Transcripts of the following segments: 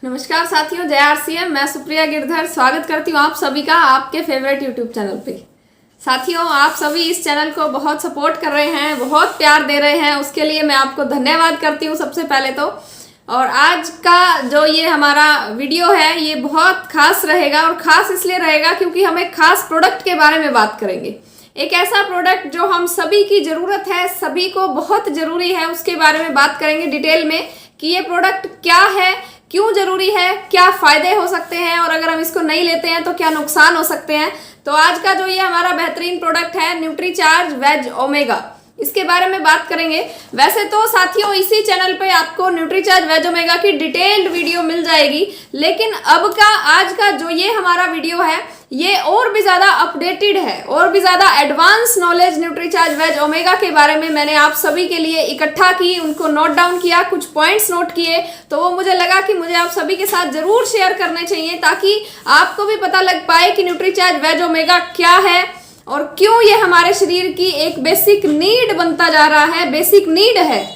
नमस्कार साथियों, जय आरसीएम। मैं सुप्रिया गिरधर स्वागत करती हूँ आप सभी का आपके फेवरेट यूट्यूब चैनल पे। साथियों, आप सभी इस चैनल को बहुत सपोर्ट कर रहे हैं, बहुत प्यार दे रहे हैं, उसके लिए मैं आपको धन्यवाद करती हूँ सबसे पहले तो। और आज का जो ये हमारा वीडियो है ये बहुत खास रहेगा, और ख़ास इसलिए रहेगा क्योंकि हम एक खास प्रोडक्ट के बारे में बात करेंगे। एक ऐसा प्रोडक्ट जो हम सभी की ज़रूरत है, सभी को बहुत ज़रूरी है, उसके बारे में बात करेंगे डिटेल में कि ये प्रोडक्ट क्या है, क्यों जरूरी है, क्या फायदे हो सकते हैं, और अगर हम इसको नहीं लेते हैं तो क्या नुकसान हो सकते हैं। तो आज का जो ये हमारा बेहतरीन प्रोडक्ट है न्यूट्रीचार्ज वेज ओमेगा, इसके बारे में बात करेंगे। वैसे तो साथियों इसी चैनल पे आपको न्यूट्रीचार्ज वेज ओमेगा की डिटेल्ड वीडियो मिल जाएगी, लेकिन आज का जो ये हमारा वीडियो है ये और भी ज़्यादा अपडेटेड है, और भी ज़्यादा advance knowledge Nutricharge veg omega के बारे में मैंने आप सभी के लिए इकट्ठा की, उनको नोट डाउन किया, कुछ पॉइंट्स नोट किए। तो वो मुझे लगा कि मुझे आप सभी के साथ ज़रूर शेयर करने चाहिए, ताकि आपको भी पता लग पाए कि न्यूट्रीचार्ज वेज ओमेगा क्या है और क्यों ये हमारे शरीर की एक बेसिक नीड बनता जा रहा है, बेसिक नीड है।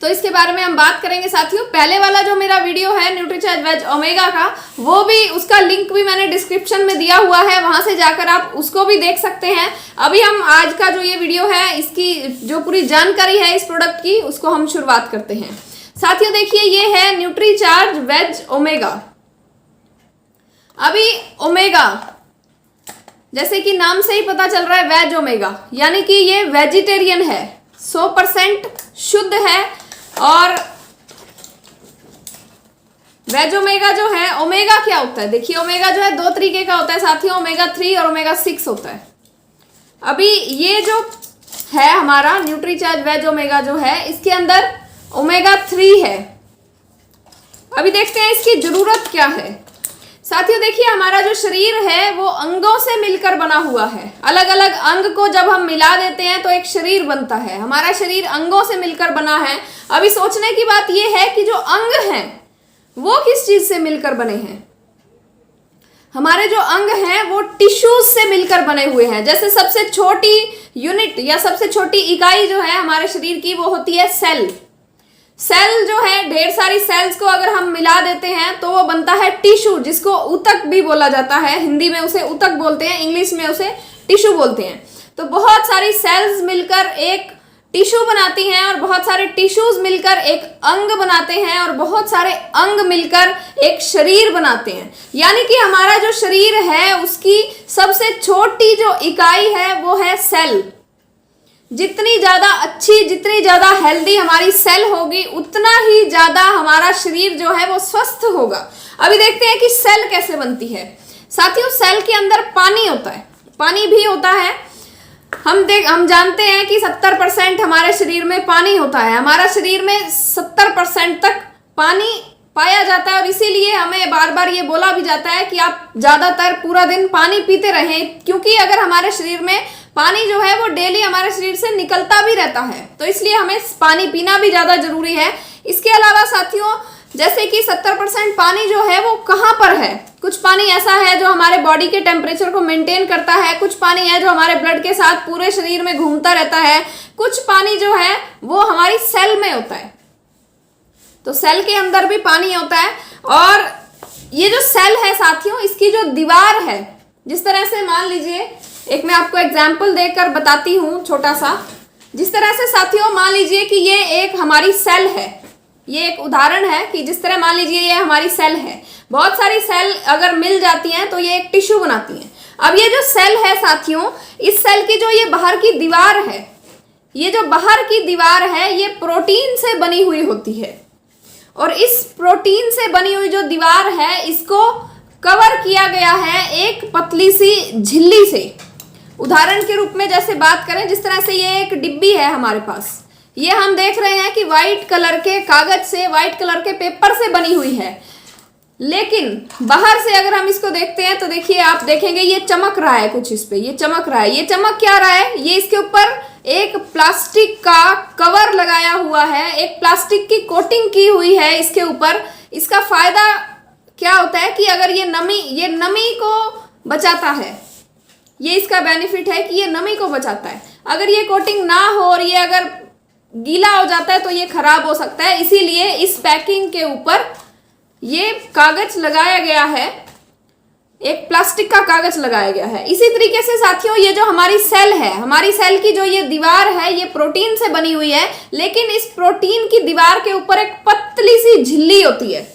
तो इसके बारे में हम बात करेंगे साथियों। पहले वाला जो मेरा वीडियो है न्यूट्रीचार्ज वेज ओमेगा का, वो भी, उसका लिंक भी मैंने डिस्क्रिप्शन में दिया हुआ है, वहां से जाकर आप उसको भी देख सकते हैं। अभी हम आज का जो ये वीडियो है इसकी जो पूरी जानकारी है इस प्रोडक्ट की, उसको हम शुरुआत करते हैं। साथियों देखिए, ये है न्यूट्रीचार्ज वेज ओमेगा। अभी ओमेगा जैसे कि नाम से ही पता चल रहा है वेज ओमेगा, यानी कि ये वेजिटेरियन है, 100% शुद्ध है। और वेज ओमेगा जो है, ओमेगा क्या होता है, देखिए ओमेगा जो है दो तरीके का होता है साथियों, ओमेगा 3 और ओमेगा 6 होता है। अभी ये जो है हमारा न्यूट्रीचार्ज वेज ओमेगा जो है, इसके अंदर ओमेगा 3 है। अभी देखते हैं इसकी जरूरत क्या है। साथियों देखिए, हमारा जो शरीर है वो अंगों से मिलकर बना हुआ है। अलग अलग अंग को जब हम मिला देते हैं तो एक शरीर बनता है। हमारा शरीर अंगों से मिलकर बना है। अभी सोचने की बात यह है कि जो अंग हैं वो किस चीज से मिलकर बने हैं। हमारे जो अंग हैं वो टिश्यूज से मिलकर बने हुए हैं। जैसे सबसे छोटी यूनिट या सबसे छोटी इकाई जो है हमारे शरीर की, वो होती है सेल। सेल जो है, ढेर सारी सेल्स को अगर हम मिला देते हैं तो वो बनता है टिश्यू, जिसको ऊतक भी बोला जाता है। हिंदी में उसे ऊतक बोलते हैं, इंग्लिश में उसे टिश्यू बोलते हैं। तो बहुत सारी सेल्स मिलकर एक टिश्यू बनाती हैं, और बहुत सारे टिश्यूज मिलकर एक अंग बनाते हैं, और बहुत सारे अंग मिलकर एक शरीर बनाते हैं। यानी कि हमारा जो शरीर है उसकी सबसे छोटी जो इकाई है वो है सेल। जितनी ज्यादा अच्छी, जितनी ज्यादा हेल्दी हमारी सेल होगी, उतना ही ज्यादा हमारा शरीर जो है वो स्वस्थ होगा। अभी देखते हैं कि सेल कैसे बनती है। साथियों सेल के अंदर पानी होता है, पानी भी होता है। हम जानते हैं कि 70% हमारे शरीर में पानी होता है। हमारा शरीर में 70% तक पानी पाया जाता है, और इसीलिए हमें बार बार ये बोला भी जाता है कि आप ज्यादातर पूरा दिन पानी पीते रहें, क्योंकि अगर हमारे शरीर में पानी जो है वो डेली हमारे शरीर से निकलता भी रहता है, तो इसलिए हमें पानी पीना भी ज्यादा जरूरी है। इसके अलावा साथियों, जैसे कि 70% पानी जो है वो कहाँ पर है। कुछ पानी ऐसा है जो हमारे बॉडी के टेम्परेचर को मेंटेन करता है, कुछ पानी है जो हमारे ब्लड के साथ पूरे शरीर में घूमता रहता है, कुछ पानी जो है वो हमारी सेल में होता है। तो सेल के अंदर भी पानी होता है। और ये जो सेल है साथियों, इसकी जो दीवार है, जिस तरह से मान लीजिए, एक मैं आपको एग्जाम्पल देकर बताती हूँ छोटा सा। जिस तरह से साथियों मान लीजिए कि ये एक हमारी सेल है, ये एक उदाहरण है कि जिस तरह मान लीजिए ये हमारी सेल है। बहुत सारी सेल अगर मिल जाती हैं तो ये एक टिश्यू बनाती हैं। अब ये जो सेल है साथियों, इस सेल की जो ये बाहर की दीवार है, ये जो बाहर की दीवार है ये प्रोटीन से बनी हुई होती है, और इस प्रोटीन से बनी हुई जो दीवार है इसको कवर किया गया है एक पतली सी झिल्ली से। उदाहरण के रूप में जैसे बात करें, जिस तरह से ये एक डिब्बी है हमारे पास, ये हम देख रहे हैं कि व्हाइट कलर के कागज से, व्हाइट कलर के पेपर से बनी हुई है। लेकिन बाहर से अगर हम इसको देखते हैं तो देखिए, आप देखेंगे ये चमक रहा है, कुछ इस पे ये चमक रहा है। ये चमक क्या रहा है, ये इसके ऊपर एक प्लास्टिक का कवर लगाया हुआ है, एक प्लास्टिक की कोटिंग की हुई है इसके ऊपर। इसका फायदा क्या होता है कि अगर ये नमी को बचाता है, ये इसका बेनिफिट है कि ये नमी को बचाता है। अगर ये कोटिंग ना हो और ये अगर गीला हो जाता है तो ये खराब हो सकता है। इसीलिए इस पैकिंग के ऊपर ये कागज लगाया गया है, एक प्लास्टिक का कागज लगाया गया है। इसी तरीके से साथियों ये जो हमारी सेल है, हमारी सेल की जो ये दीवार है ये प्रोटीन से बनी हुई है, लेकिन इस प्रोटीन की दीवार के ऊपर एक पतली सी झिल्ली होती है,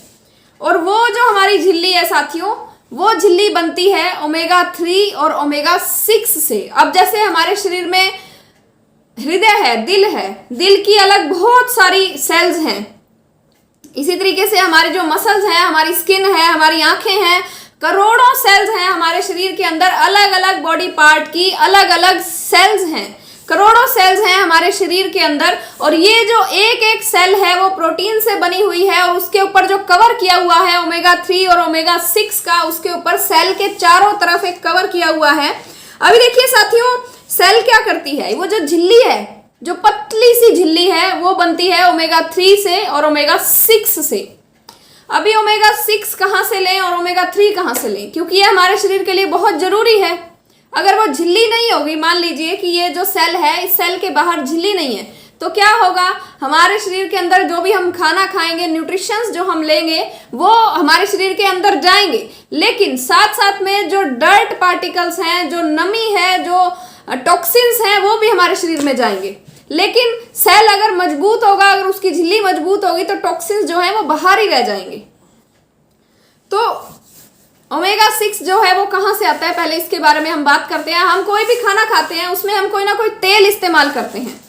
और वो जो हमारी झिल्ली है साथियों, वो झिल्ली बनती है ओमेगा 3 और ओमेगा 6 से। अब जैसे हमारे शरीर में हृदय है, दिल की अलग बहुत सारी सेल्स हैं, इसी तरीके से हमारे जो मसल्स हैं, हमारी स्किन है, हमारी आंखें हैं, करोड़ों सेल्स हैं हमारे शरीर के अंदर, अलग अलग बॉडी पार्ट की अलग अलग सेल्स हैं, करोड़ों सेल्स हैं हमारे शरीर के अंदर। और ये जो एक एक सेल है वो प्रोटीन से बनी हुई है, और उसके ऊपर जो कवर किया हुआ है ओमेगा 3 और ओमेगा 6 का, उसके ऊपर सेल के चारों तरफ एक कवर किया हुआ है। अभी देखिए साथियों, सेल क्या करती है, वो जो झिल्ली है, जो पतली सी झिल्ली है, वो बनती है ओमेगा 3 से और ओमेगा 6 से। अभी ओमेगा 6 कहां से लें और ओमेगा 3 कहां से लें, क्योंकि ये हमारे शरीर के लिए बहुत जरूरी है। अगर वो झिल्ली नहीं होगी, मान लीजिए कि ये जो सेल है, इस सेल के बाहर झिल्ली नहीं है, तो क्या होगा, हमारे शरीर के अंदर जो भी हम खाना खाएंगे, न्यूट्रिशंस जो हम लेंगे, वो हमारे शरीर के अंदर जाएंगे, लेकिन साथ साथ में जो डर्ट पार्टिकल्स हैं, जो नमी है, जो टॉक्सिन्स हैं, वो भी हमारे शरीर में जाएंगे। लेकिन सेल अगर मजबूत होगा, अगर उसकी झिल्ली मजबूत होगी, तो टॉक्सिन्स जो है वो बाहर ही रह जाएंगे। तो ओमेगा 6 जो है वो कहां से आता है, पहले इसके बारे में हम बात करते हैं। हम कोई भी खाना खाते हैं, उसमें हम कोई ना कोई तेल इस्तेमाल करते हैं,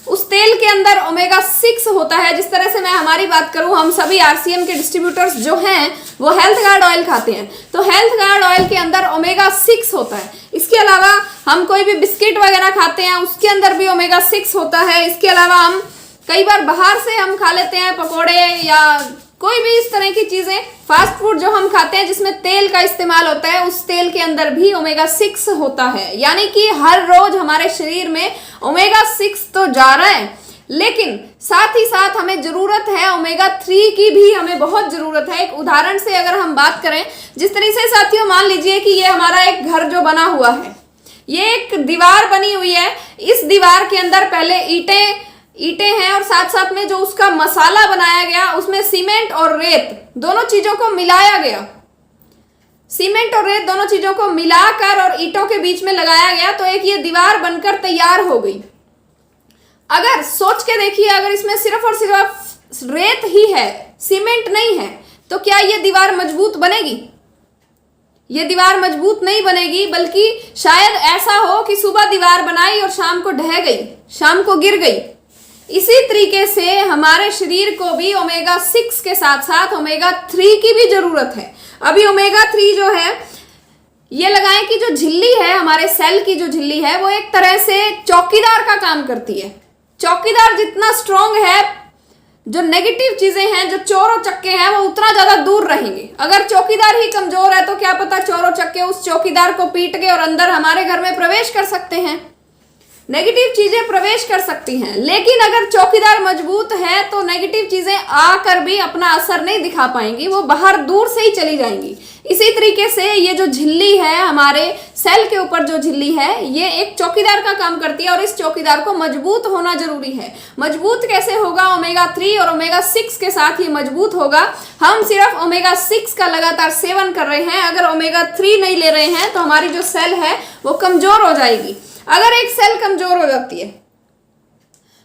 उस तेल के अंदर ओमेगा 6 होता है। जिस तरह से मैं हमारी बात करूं, हम सभी आरसीएम के डिस्ट्रीब्यूटर्स जो हैं वो हेल्थ गार्ड ऑयल खाते हैं, तो हेल्थ गार्ड ऑयल के अंदर ओमेगा 6 होता है। इसके अलावा हम कोई भी बिस्किट वगैरह खाते हैं, उसके अंदर भी ओमेगा 6 होता है। इसके अलावा हम कई बार बाहर से हम खा लेते हैं पकोड़े या कोई भी इस तरह की चीजें, फास्ट फूड जो हम खाते हैं जिसमें तेल का इस्तेमाल होता है, उस तेल के अंदर भी ओमेगा 6 होता है। यानी कि हर रोज हमारे शरीर में ओमेगा 6 तो जा रहा है, लेकिन साथ ही साथ हमें जरूरत है ओमेगा 3 की भी, हमें बहुत जरूरत है। एक उदाहरण से अगर हम बात करें, जिस तरह से साथियों मान लीजिए कि ये हमारा एक घर जो बना हुआ है, ये एक दीवार बनी हुई है, इस दीवार के अंदर पहले ईंटें हैं, और साथ साथ में जो उसका मसाला बनाया गया, उसमें सीमेंट और रेत दोनों चीजों को मिलाया गया, सीमेंट और रेत दोनों चीजों को मिलाकर और ईंटों के बीच में लगाया गया, तो एक ये दीवार बनकर तैयार हो गई। अगर सोच के देखिए, अगर इसमें सिर्फ और सिर्फ रेत ही है, सीमेंट नहीं है, तो क्या ये दीवार मजबूत बनेगी? ये दीवार मजबूत नहीं बनेगी, बल्कि शायद ऐसा हो कि सुबह दीवार बनाई और शाम को ढह गई, शाम को गिर गई। इसी तरीके से हमारे शरीर को भी ओमेगा 6 के साथ साथ ओमेगा 3 की भी जरूरत है। अभी ओमेगा 3 जो है, ये लगाएं कि जो झिल्ली है, हमारे सेल की जो झिल्ली है, वो एक तरह से चौकीदार का काम करती है। चौकीदार जितना स्ट्रॉन्ग है, जो नेगेटिव चीजें हैं, जो चोर और चक्के हैं, वो उतना ज्यादा दूर रहेंगे। अगर चौकीदार ही कमजोर है, तो क्या पता चोर और चक्के उस चौकीदार को पीट के और अंदर हमारे घर में प्रवेश कर सकते हैं, नेगेटिव चीजें प्रवेश कर सकती हैं। लेकिन अगर चौकीदार मजबूत है, तो नेगेटिव चीजें आकर भी अपना असर नहीं दिखा पाएंगी, वो बाहर दूर से ही चली जाएंगी। इसी तरीके से ये जो झिल्ली है, हमारे सेल के ऊपर जो झिल्ली है, ये एक चौकीदार का काम करती है, और इस चौकीदार को मजबूत होना जरूरी है। मजबूत कैसे होगा? ओमेगा 3 और ओमेगा 6 के साथ ही मजबूत होगा। हम सिर्फ ओमेगा 6 का लगातार सेवन कर रहे हैं, अगर ओमेगा 3 नहीं ले रहे हैं, तो हमारी जो सेल है वो कमजोर हो जाएगी। अगर एक सेल कमजोर हो जाती है,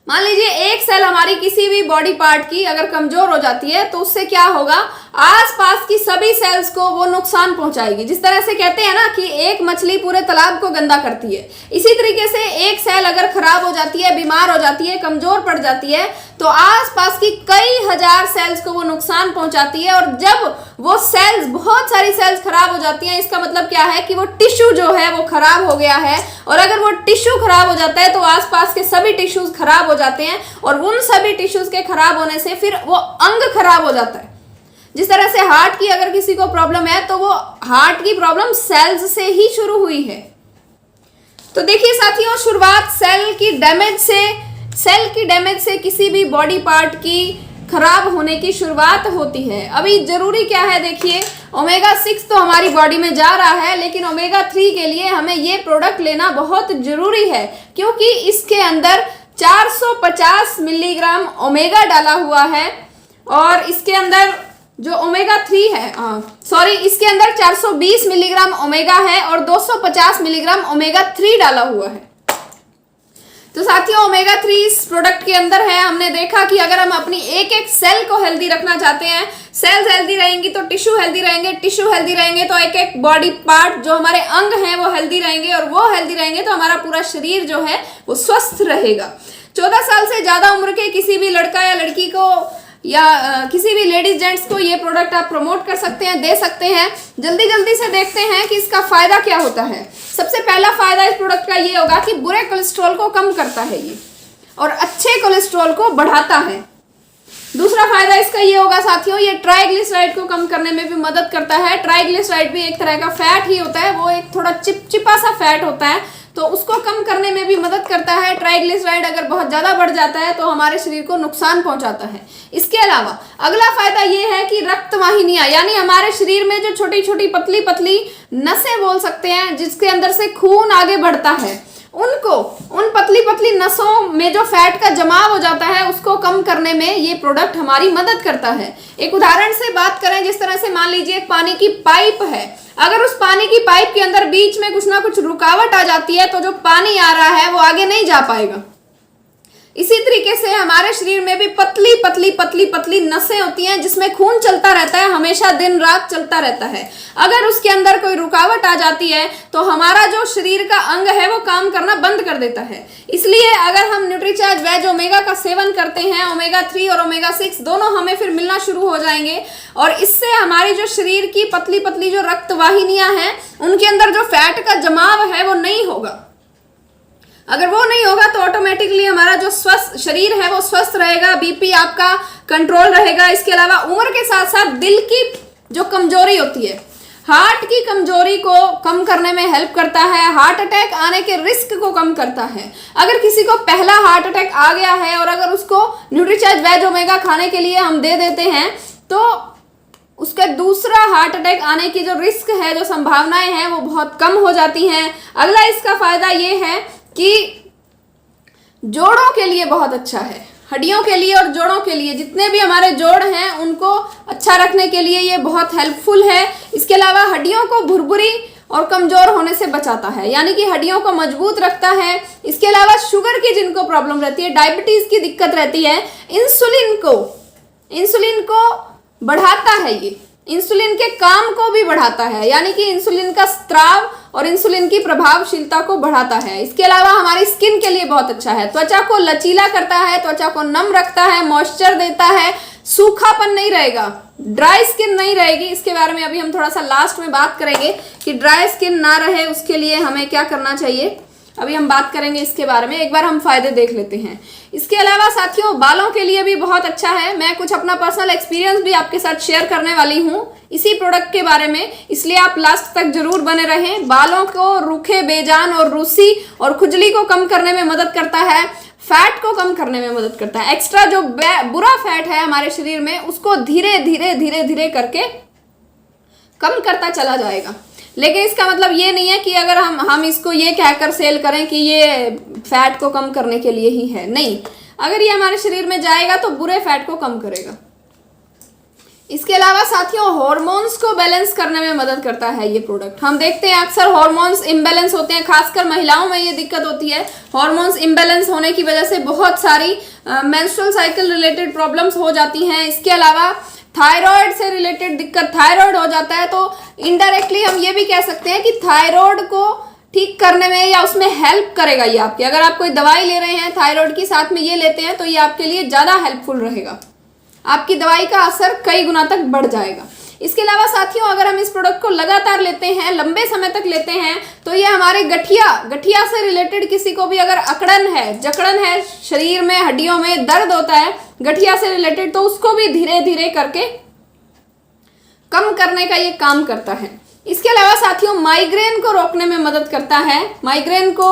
मान लीजिए एक सेल हमारी किसी भी बॉडी पार्ट की अगर कमजोर हो जाती है, तो उससे क्या होगा, आसपास की सभी सेल्स को वो नुकसान पहुंचाएगी। जिस तरह से कहते हैं ना कि एक मछली पूरे तालाब को गंदा करती है, इसी तरीके से एक सेल अगर खराब हो जाती है, बीमार हो जाती है, कमजोर पड़ जाती है, तो आसपास की कई हजार सेल्स को वो नुकसान पहुंचाती है। और जब वो सेल्स, बहुत सारी सेल्स खराब हो जाती हैं, इसका मतलब क्या है कि वो टिश्यू जो है वो खराब हो गया है। और अगर वो टिश्यू खराब हो जाता है, तो आसपास के सभी टिश्यूज खराब हो जाते हैं, और उन सभी टिश्यूज के खराब होने से फिर वो अंग खराब हो जाता है। जिस तरह से हार्ट की अगर किसी को प्रॉब्लम है, तो वो हार्ट की प्रॉब्लम सेल्स से ही शुरू हुई है। तो देखिए साथियों, शुरुआत सेल की डैमेज से किसी भी बॉडी पार्ट की खराब होने की शुरुआत होती है। अभी जरूरी क्या है, देखिए ओमेगा 6 तो हमारी बॉडी में जा रहा है, लेकिन ओमेगा 3 के लिए हमें ये प्रोडक्ट लेना बहुत जरूरी है, क्योंकि इसके अंदर 450 मिलीग्राम ओमेगा डाला हुआ है, और इसके अंदर जो ओमेगा 3 है, सॉरी, इसके अंदर 420 मिलीग्राम ओमेगा है और 250 मिलीग्राम ओमेगा 3 डाला हुआ है। तो साथियों ओमेगा 3 इस प्रोडक्ट के अंदर है। हमने देखा कि अगर हम अपनी एक एक सेल को हेल्दी रखना चाहते हैं, सेल्स हेल्दी रहेंगी तो टिश्यू हेल्दी रहेंगे, टिश्यू हेल्दी रहेंगे तो एक एक बॉडी पार्ट जो हमारे अंग हैं वो हेल्दी रहेंगे, और वो हेल्दी रहेंगे तो हमारा पूरा शरीर जो है वो स्वस्थ रहेगा। 14 साल से ज्यादा उम्र के किसी भी लड़का या लड़की को या किसी भी लेडीज जेंट्स को ये प्रोडक्ट आप प्रमोट कर सकते हैं, दे सकते हैं। जल्दी जल्दी से देखते हैं कि इसका फायदा क्या होता है। सबसे पहला फायदा इस प्रोडक्ट का ये होगा कि बुरे कोलेस्ट्रॉल को कम करता है ये, और अच्छे कोलेस्ट्रॉल को बढ़ाता है। दूसरा फायदा इसका ये होगा साथियों, ये ट्राइग्लिसराइड को कम करने में भी मदद करता है। ट्राइग्लिसराइड भी एक तरह का फैट ही होता है, वो एक थोड़ा चिपचिपा सा फैट होता है, तो उसको कम करने में भी मदद करता है। ट्राइग्लिसराइड अगर बहुत ज्यादा बढ़ जाता है तो हमारे शरीर को नुकसान पहुंचाता है। इसके अलावा अगला फायदा ये है कि रक्त वाहिनियां, यानी हमारे शरीर में जो छोटी छोटी पतली पतली नसें बोल सकते हैं, जिसके अंदर से खून आगे बढ़ता है, उन पतली पतली नसों में जो फैट का जमाव हो जाता है उसको कम करने में ये प्रोडक्ट हमारी मदद करता है। एक उदाहरण से बात करें, जिस तरह से मान लीजिए एक पानी की पाइप है, अगर उस पानी की पाइप के अंदर बीच में कुछ ना कुछ रुकावट आ जाती है तो जो पानी आ रहा है वो आगे नहीं जा पाएगा। इसी तरीके से हमारे शरीर में भी पतली पतली पतली पतली नसें होती हैं जिसमें खून चलता रहता है, हमेशा दिन रात चलता रहता है। अगर उसके अंदर कोई रुकावट आ जाती है तो हमारा जो शरीर का अंग है वो काम करना बंद कर देता है। इसलिए अगर हम न्यूट्रीचार्ज वेज ओमेगा का सेवन करते हैं, ओमेगा 3 और ओमेगा 6 दोनों हमें फिर मिलना शुरू हो जाएंगे, और इससे हमारी जो शरीर की पतली पतली जो रक्त वाहिनियां हैं उनके अंदर जो फैट का जमाव है वो नहीं होगा। अगर वो नहीं होगा तो ऑटोमेटिकली हमारा जो स्वस्थ शरीर है वो स्वस्थ रहेगा, बीपी आपका कंट्रोल रहेगा। इसके अलावा उम्र के साथ साथ दिल की जो कमजोरी होती है, हार्ट की कमजोरी को कम करने में हेल्प करता है, हार्ट अटैक आने के रिस्क को कम करता है। अगर किसी को पहला हार्ट अटैक आ गया है और अगर उसको न्यूट्रीचार्ज वेज ओमेगा खाने के लिए हम दे देते हैं तो उसका दूसरा हार्ट अटैक आने की जो रिस्क है, जो संभावनाएं हैं वो बहुत कम हो जाती हैं। अगला इसका फायदा ये है कि जोड़ों के लिए बहुत अच्छा है, हड्डियों के लिए और जोड़ों के लिए, जितने भी हमारे जोड़ हैं उनको अच्छा रखने के लिए ये बहुत हेल्पफुल है। इसके अलावा हड्डियों को भुरभुरी और कमजोर होने से बचाता है, यानी कि हड्डियों को मजबूत रखता है। इसके अलावा शुगर की जिनको प्रॉब्लम रहती है, डायबिटीज की दिक्कत रहती है, इंसुलिन को बढ़ाता है, ये इंसुलिन के काम को भी बढ़ाता है, यानी कि इंसुलिन का स्त्राव और इंसुलिन की प्रभावशीलता को बढ़ाता है। इसके अलावा हमारी स्किन के लिए बहुत अच्छा है, त्वचा को लचीला करता है, त्वचा को नम रखता है, मॉइस्चर देता है, सूखापन नहीं रहेगा, ड्राई स्किन नहीं रहेगी। इसके बारे में अभी हम थोड़ा सा लास्ट में बात करेंगे कि ड्राई स्किन ना रहे उसके लिए हमें क्या करना चाहिए, अभी हम बात करेंगे इसके बारे में। एक बार हम फायदे देख लेते हैं। इसके अलावा साथियों बालों के लिए भी बहुत अच्छा है। मैं कुछ अपना पर्सनल एक्सपीरियंस भी आपके साथ शेयर करने वाली हूँ इसी प्रोडक्ट के बारे में, इसलिए आप लास्ट तक जरूर बने रहें। बालों को रूखे, बेजान और रूसी और खुजली को कम करने में मदद करता है, फैट को कम करने में मदद करता है। एक्स्ट्रा जो बुरा फैट है हमारे शरीर में उसको धीरे धीरे धीरे धीरे करके कम करता चला जाएगा। लेकिन इसका मतलब ये नहीं है कि अगर हम इसको ये कहकर सेल करें कि ये फैट को कम करने के लिए ही है, नहीं। अगर ये हमारे शरीर में जाएगा तो बुरे फैट को कम करेगा। इसके अलावा साथियों हार्मोन्स को बैलेंस करने में मदद करता है ये प्रोडक्ट। हम देखते हैं अक्सर हार्मोन्स इम्बैलेंस होते हैं, खासकर महिलाओं में ये दिक्कत होती है। हार्मोन्स इम्बैलेंस होने की वजह से बहुत सारी मेंस्ट्रुअल साइकिल रिलेटेड प्रॉब्लम्स हो जाती हैं। इसके अलावा थायराइड से रिलेटेड दिक्कत, थायराइड हो जाता है तो इनडायरेक्टली हम ये भी कह सकते हैं कि थायराइड को ठीक करने में या उसमें हेल्प करेगा ये आपकी। अगर आप कोई दवाई ले रहे हैं थायराइड की, साथ में ये लेते हैं तो ये आपके लिए ज़्यादा हेल्पफुल रहेगा, आपकी दवाई का असर कई गुना तक बढ़ जाएगा। इसके अलावा साथियों अगर हम इस प्रोडक्ट को लगातार लेते हैं, लंबे समय तक लेते हैं, तो ये हमारे गठिया से रिलेटेड किसी को भी अगर अकड़न है, जकड़न है, शरीर में हड्डियों में दर्द होता है गठिया से रिलेटेड, तो उसको भी धीरे धीरे करके कम करने का ये काम करता है। इसके अलावा साथियों माइग्रेन को रोकने में मदद करता है। माइग्रेन को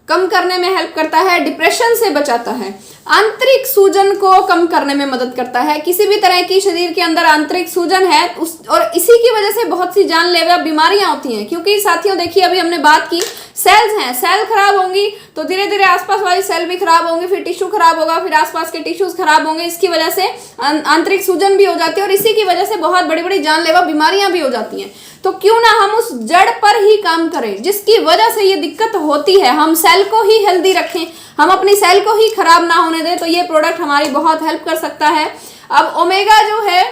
कम करने में हेल्प करता है, डिप्रेशन से बचाता है, आंतरिक सूजन को कम करने में मदद करता है। किसी भी तरह की शरीर के अंदर आंतरिक सूजन है और इसी की वजह से बहुत सी जानलेवा बीमारियां होती हैं। क्योंकि साथियों देखिए, अभी हमने बात की सेल्स हैं, सेल खराब होंगी तो धीरे धीरे आसपास वाली सेल भी खराब होंगी, फिर टिश्यू खराब होगा, फिर आसपास के टिश्यूज खराब होंगे। इसकी वजह से आंतरिक सूजन भी हो जाती है और इसी की वजह से बहुत बड़ी बड़ी जानलेवा बीमारियां भी हो जाती हैं। तो क्यों ना हम उस जड़ पर ही काम करें जिसकी वजह से ये दिक्कत होती है, हम सेल को ही हेल्दी रखें, हम अपनी सेल को ही खराब ना होने दें। तो ये प्रोडक्ट हमारी बहुत हेल्प कर सकता है। अब ओमेगा जो है,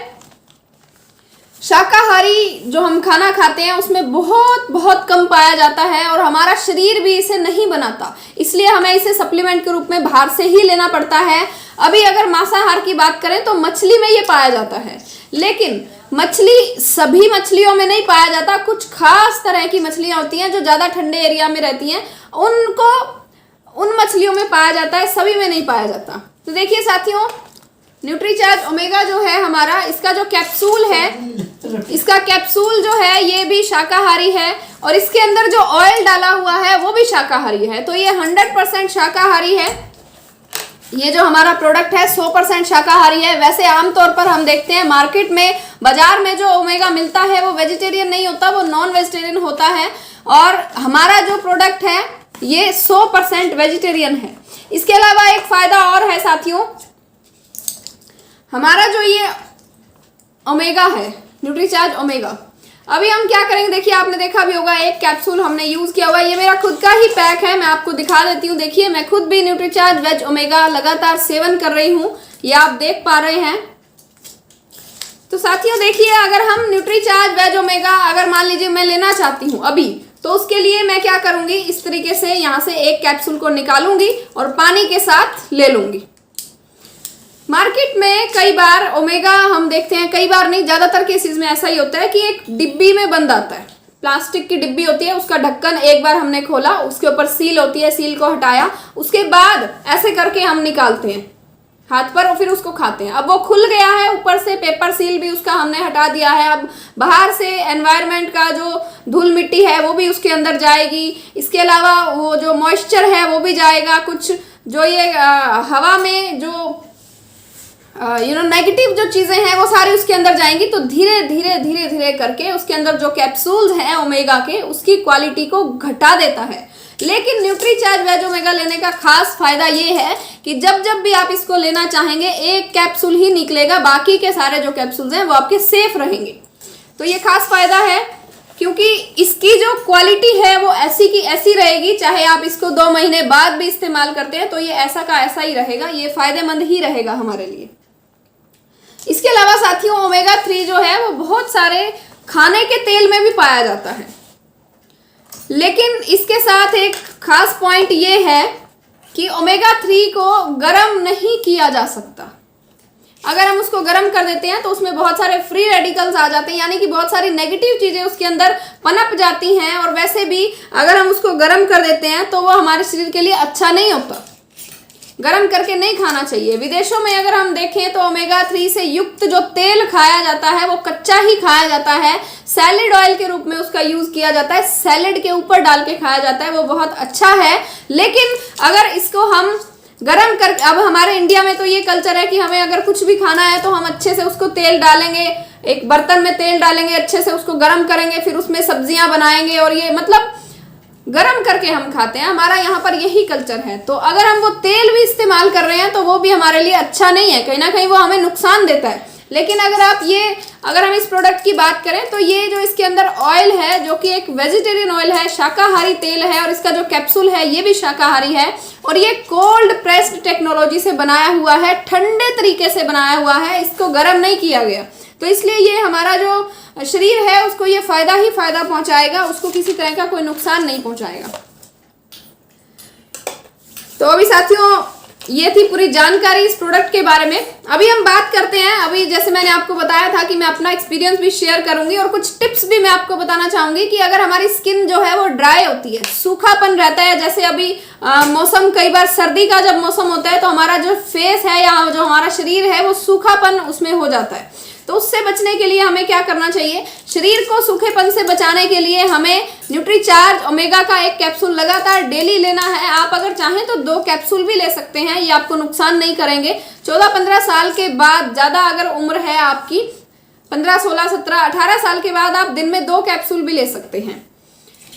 शाकाहारी जो हम खाना खाते हैं उसमें बहुत बहुत कम पाया जाता है और हमारा शरीर भी इसे नहीं बनाता, इसलिए हमें इसे सप्लीमेंट के रूप में बाहर से ही लेना पड़ता है। अभी अगर मांसाहार की बात करें तो मछली में ये पाया जाता है, लेकिन मछली सभी मछलियों में नहीं पाया जाता। कुछ खास तरह की मछलियां होती हैं जो ज्यादा ठंडे एरिया में रहती हैं, उन मछलियों में पाया जाता है, सभी में नहीं पाया जाता। तो देखिए साथियों, न्यूट्रीचार्ज ओमेगा जो है हमारा, इसका जो कैप्सूल है, इसका कैप्सूल जो है ये भी शाकाहारी है और इसके अंदर जो ऑयल डाला हुआ है वो भी शाकाहारी है। तो ये 100% शाकाहारी है। ये जो हमारा प्रोडक्ट है 100% शाकाहारी है। वैसे आमतौर पर हम देखते हैं मार्केट में, बाजार में जो ओमेगा मिलता है वो वेजिटेरियन नहीं होता, वो नॉन वेजिटेरियन होता है और हमारा जो प्रोडक्ट है ये 100% वेजिटेरियन है। इसके अलावा एक फायदा और है साथियों, हमारा जो ये ओमेगा है, न्यूट्रीचार्ज ओमेगा, अभी हम क्या करेंगे, देखिए आपने देखा भी होगा, एक कैप्सूल हमने यूज किया हुआ है। ये मेरा खुद का ही पैक है, मैं आपको दिखा देती हूँ। देखिए मैं खुद भी न्यूट्रीचार्ज वेज ओमेगा लगातार सेवन कर रही हूँ, ये आप देख पा रहे हैं। तो साथियों देखिए, अगर हम न्यूट्रीचार्ज वेज ओमेगा अगर मान लीजिए मैं लेना चाहती हूँ अभी, तो उसके लिए मैं क्या करूंगी, इस तरीके से यहाँ से एक कैप्सूल को निकालूंगी और पानी के साथ ले लूंगी। मार्केट में कई बार ओमेगा हम देखते हैं, कई बार नहीं, ज्यादातर केसेस में ऐसा ही होता है कि एक डिब्बी में बंद आता है, प्लास्टिक की डिब्बी होती है, उसका ढक्कन एक बार हमने खोला, उसके ऊपर सील होती है, सील को हटाया, उसके बाद ऐसे करके हम निकालते हैं हाथ पर और फिर उसको खाते हैं। अब वो खुल गया है, ऊपर से पेपर सील भी उसका हमने हटा दिया है। अब बाहर से एनवायरनमेंट का जो धूल मिट्टी है वो भी उसके अंदर जाएगी, इसके अलावा वो जो मॉइस्चर है वो भी जाएगा, कुछ जो ये हवा में जो नेगेटिव जो चीजें हैं वो सारी उसके अंदर जाएंगी। तो धीरे धीरे धीरे धीरे करके उसके अंदर जो कैप्सूल्स हैं ओमेगा के, उसकी क्वालिटी को घटा देता है। लेकिन न्यूट्रीचार्ज वेज ओमेगा लेने का खास फायदा ये है कि जब जब भी आप इसको लेना चाहेंगे एक कैप्सूल ही निकलेगा, बाकी के सारे जो कैप्सूल्स हैं वो आपके सेफ रहेंगे। तो ये खास फायदा है, क्योंकि इसकी जो क्वालिटी है वो ऐसी की ऐसी रहेगी, चाहे आप इसको 2 महीने बाद भी इस्तेमाल करते हैं तो ये ऐसा का ऐसा ही रहेगा, ये फायदेमंद ही रहेगा हमारे लिए। इसके अलावा साथियों ओमेगा 3 जो है वो बहुत सारे खाने के तेल में भी पाया जाता है, लेकिन इसके साथ एक खास पॉइंट ये है कि ओमेगा 3 को गर्म नहीं किया जा सकता। अगर हम उसको गर्म कर देते हैं तो उसमें बहुत सारे फ्री रेडिकल्स आ जाते हैं, यानी कि बहुत सारी नेगेटिव चीजें उसके अंदर पनप जाती हैं। और वैसे भी अगर हम उसको गर्म कर देते हैं तो वो हमारे शरीर के लिए अच्छा नहीं होता, गर्म करके नहीं खाना चाहिए। विदेशों में अगर हम देखें तो ओमेगा 3 से युक्त जो तेल खाया जाता है वो कच्चा ही खाया जाता है, सैलेड ऑयल के रूप में उसका यूज किया जाता है, सैलेड के ऊपर डाल के खाया जाता है, वो बहुत अच्छा है। लेकिन अगर इसको हम गरम कर, अब हमारे इंडिया में तो ये कल्चर है कि हमें अगर कुछ भी खाना है तो हम अच्छे से उसको तेल डालेंगे, एक बर्तन में तेल डालेंगे, अच्छे से उसको गर्म करेंगे, फिर उसमें सब्जियां बनाएंगे और ये मतलब गरम करके हम खाते हैं। हमारा यहाँ पर यही कल्चर है। तो अगर हम वो तेल भी इस्तेमाल कर रहे हैं तो वो भी हमारे लिए अच्छा नहीं है, कहीं ना कहीं वो हमें नुकसान देता है। लेकिन अगर हम इस प्रोडक्ट की बात करें तो ये जो इसके अंदर ऑयल है जो कि एक वेजिटेरियन ऑयल है, शाकाहारी तेल है, और इसका जो कैप्सूल है ये भी शाकाहारी है और ये कोल्ड प्रेस्ड टेक्नोलॉजी से बनाया हुआ है, ठंडे तरीके से बनाया हुआ है, इसको गर्म नहीं किया गया। तो इसलिए ये हमारा जो शरीर है उसको ये फायदा ही फायदा पहुंचाएगा, उसको किसी तरह का कोई नुकसान नहीं पहुंचाएगा। तो अभी साथियों ये थी पूरी जानकारी इस प्रोडक्ट के बारे में। अभी हम बात करते हैं, अभी जैसे मैंने आपको बताया था कि मैं अपना एक्सपीरियंस भी शेयर करूंगी और कुछ टिप्स भी मैं आपको बताना चाहूंगी कि अगर हमारी स्किन जो है वो ड्राई होती है, सूखापन रहता है, जैसे अभी मौसम, कई बार सर्दी का जब मौसम होता है तो हमारा जो फेस है या जो हमारा शरीर है वो सूखापन उसमें हो जाता है। तो उससे बचने के लिए हमें क्या करना चाहिए, शरीर को सूखेपन से बचाने के लिए हमें न्यूट्रीचार्ज ओमेगा का एक कैप्सूल लगातार डेली लेना है। आप अगर चाहें तो 2 कैप्सूल भी ले सकते हैं, ये आपको नुकसान नहीं करेंगे। 14-15 साल के बाद, ज़्यादा अगर उम्र है आपकी 15, 16, 17, 18 साल के बाद आप दिन में 2 कैप्सूल भी ले सकते हैं।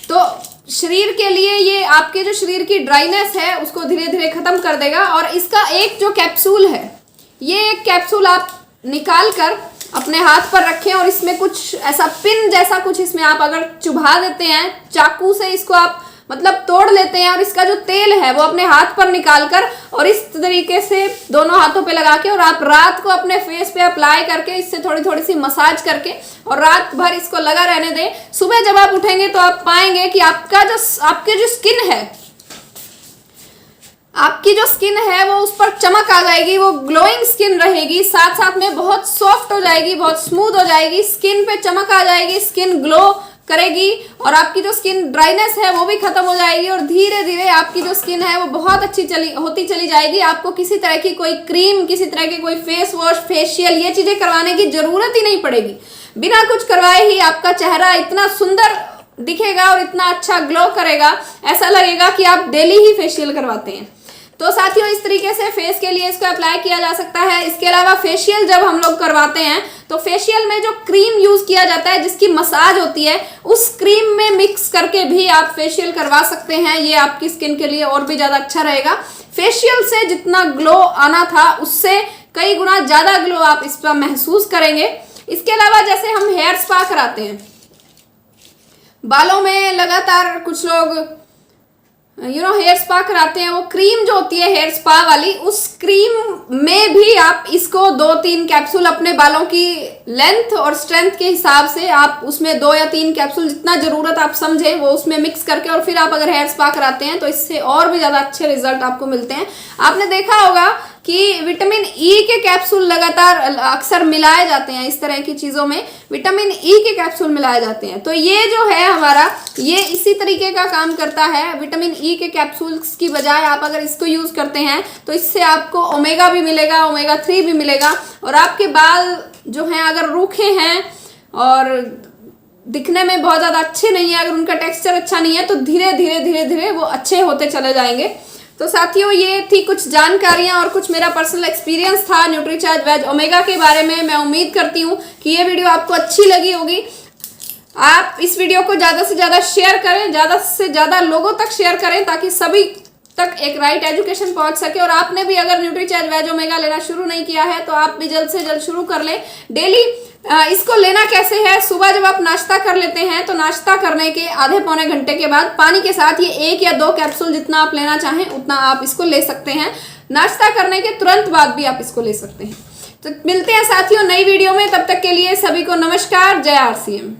तो शरीर के लिए ये आपके जो शरीर की ड्राइनेस है उसको धीरे धीरे खत्म कर देगा। और इसका एक जो कैप्सूल है, ये एक कैप्सूल आप निकाल कर अपने हाथ पर रखें और इसमें कुछ ऐसा पिन जैसा कुछ इसमें आप अगर चुभा देते हैं, चाकू से इसको आप मतलब तोड़ लेते हैं और इसका जो तेल है वो अपने हाथ पर निकाल कर और इस तरीके से दोनों हाथों पे लगा के और आप रात को अपने फेस पे अप्लाई करके इससे थोड़ी थोड़ी सी मसाज करके और रात भर इसको लगा रहने दें। सुबह जब आप उठेंगे तो आप पाएंगे कि आपके जो स्किन है, आपकी जो स्किन है वो उस पर चमक आ जाएगी, वो ग्लोइंग स्किन रहेगी, साथ साथ में बहुत सॉफ्ट हो जाएगी, बहुत स्मूथ हो जाएगी, स्किन पे चमक आ जाएगी, स्किन ग्लो करेगी और आपकी जो स्किन ड्राइनेस है वो भी खत्म हो जाएगी और धीरे धीरे आपकी जो स्किन है वो बहुत अच्छी होती चली जाएगी। आपको किसी तरह की कोई क्रीम, किसी तरह की कोई फेस वॉश, फेशियल, ये चीजें करवाने की जरूरत ही नहीं पड़ेगी। बिना कुछ करवाए ही आपका चेहरा इतना सुंदर दिखेगा और इतना अच्छा ग्लो करेगा, ऐसा लगेगा कि आप डेली ही फेशियल करवाते हैं। तो साथियों, इस तरीके से फेस के लिए इसको अप्लाई किया जा सकता है। इसके अलावा फेशियल जब हम लोग करवाते हैं तो फेशियल में जो क्रीम यूज किया जाता है जिसकी मसाज होती है, उस क्रीम में मिक्स करके भी आप फेशियल करवा सकते हैं। ये आपकी स्किन के लिए और भी ज्यादा अच्छा रहेगा। फेशियल से जितना ग्लो आना था उससे कई गुना ज्यादा ग्लो आप इस पर महसूस करेंगे। इसके अलावा जैसे हम हेयर स्पा कराते हैं, बालों में लगातार कुछ लोग हेयर स्पा कराते हैं, वो क्रीम जो होती है हेयर स्पा वाली, उस क्रीम में भी आप इसको 2-3 कैप्सूल अपने बालों की लेंथ और स्ट्रेंथ के हिसाब से आप उसमें 2 या 3 कैप्सूल जितना जरूरत आप समझें वो उसमें मिक्स करके और फिर आप अगर हेयर स्पा कराते हैं तो इससे और भी ज्यादा अच्छे रिजल्ट आपको मिलते हैं। आपने देखा होगा कि विटामिन ई के कैप्सूल लगातार अक्सर मिलाए जाते हैं, इस तरह की चीजों में विटामिन ई के कैप्सूल मिलाए जाते हैं। तो ये जो है हमारा, ये इसी तरीके का काम करता है। विटामिन ई के कैप्सूल्स की बजाय आप अगर इसको यूज करते हैं तो इससे आपको ओमेगा भी मिलेगा, ओमेगा 3 भी मिलेगा और आपके बाल जो हैं अगर रूखे हैं और दिखने में बहुत ज्यादा अच्छे नहीं है, अगर उनका टेक्सचर अच्छा नहीं है तो धीरे धीरे वो अच्छे होते चले जाएंगे। तो साथियों, ये थी कुछ जानकारियां और कुछ मेरा पर्सनल एक्सपीरियंस था न्यूट्रीचार्ज वेज ओमेगा के बारे में। मैं उम्मीद करती हूँ कि ये वीडियो आपको अच्छी लगी होगी। आप इस वीडियो को ज़्यादा से ज़्यादा शेयर करें, ज़्यादा से ज़्यादा लोगों तक शेयर करें ताकि सभी तक एक राइट एजुकेशन पहुंच सके। और आपने भी अगर न्यूट्रीचार्ज वेज ओमेगा लेना शुरू नहीं किया है तो आप भी जल्द से जल्द शुरू कर लें। डेली इसको लेना कैसे है, सुबह जब आप नाश्ता कर लेते हैं तो नाश्ता करने के आधे पौने घंटे के बाद पानी के साथ ये 1 या 2 कैप्सूल जितना आप लेना चाहें उतना आप इसको ले सकते हैं। नाश्ता करने के तुरंत बाद भी आप इसको ले सकते हैं। तो मिलते हैं साथियों नई वीडियो में, तब तक के लिए सभी को नमस्कार। जय RCM।